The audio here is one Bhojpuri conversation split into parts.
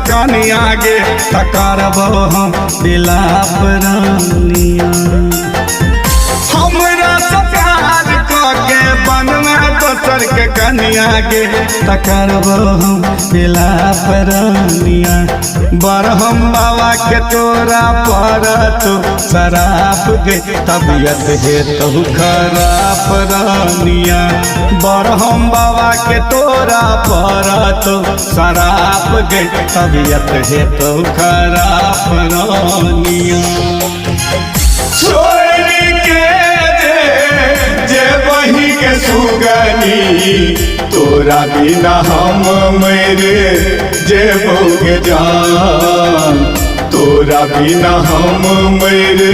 कनिया गे तकारबो हम बिलाप रानिया। हमरा से प्यार के बन में दोसर के कनिया गे तकारबो हम बिलाप रानिया। बरहम बाबा के तोरा पर तो शराब गे तबियत है तो खराब रानिया। बरहम बाबा के तोरा पर तो शराब गे तबियत है तो खराब रानिया। छोड़ी के जे बही के सुगनी तोरा बिना हम मेरे जेबो के जान। तोरा बिना हम मेरे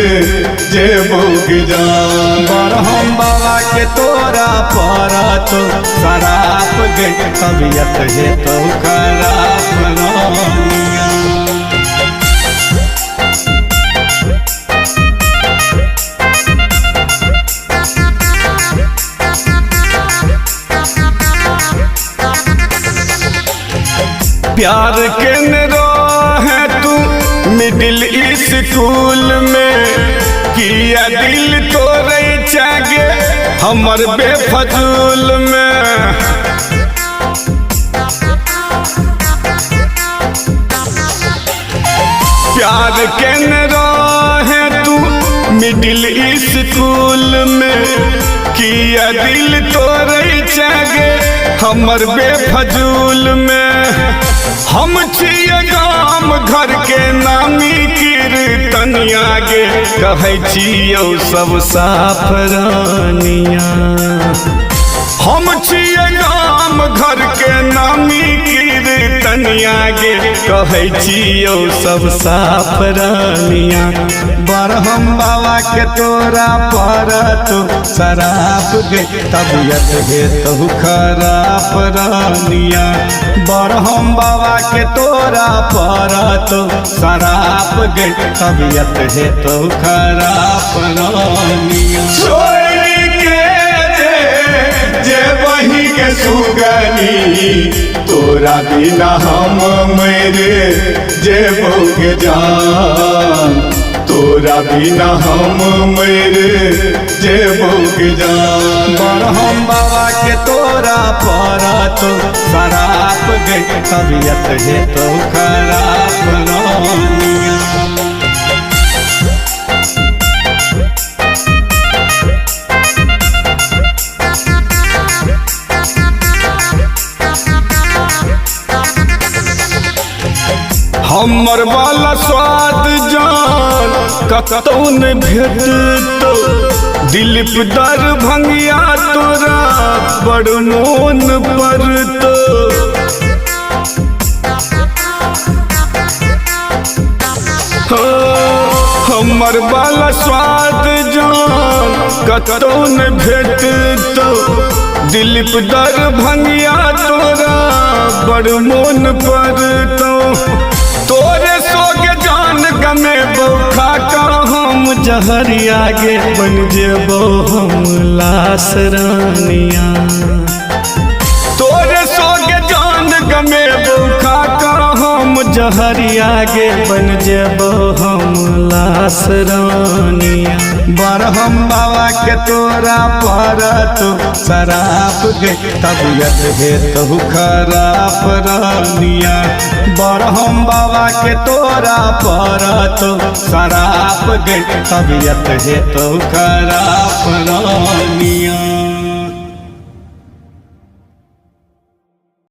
जेबो के जान। बरहम बाबा के तोरा पर तो शराब गे तबियत है तो खराब रानिया। प्यार के है तू मिडिल स्कूल में किया दिल तोरे चागे हमर बेफजूल में। प्यार के है तू मिडिल स्कूल में किया दिल तोरे चागे हमर बेफजूल में। हम छिए गाम घर के नामी कीर्तनिया गे कहै छियौ सब साफ रानिया। हम छिए गाम घर के नामी कीर्तनिया गे कहै छियौ सब साफ रानिया। बरहम बाबा के तोरा पर तो शराब गे तबियत है तो खराब रानिया। बरहम बाबा के तोरा पर तो शराब गे तबियत है तो खराब रानिया। छोड़ी के जे बही के सुगनी तोरा बिना हम मेरे जेबो के जान। तोरा बिना हम मेरे जेबो के जान। बरहम बाबा के तोरा पर तो शराब गे तबियत है तो खराब रानिया। हमर वाला स्वाद जान कतौन भेटतो दिलीप दरभंगिया तोरा बड़ मोन पड़तो। हमर वाला स्वाद जान कतौन भेटतो दिलीप दरभंगिया तोरा बड़ मोन पड़तो। तोरे सोगे जान गमे बौखा का हम जहरिया गे बन जेबो हम लाश रानिया। तोरे सोगे जान गमे बौखा का हम जहरिया गे बन जेबो हम लाश रानिया। बरहम बाबा के तोरा पर तो शराब गे तबियत है तो खराब रानिया। बरहम बाबा के तोरा पर तो शराब गे तबियत है तो खराब रानिया।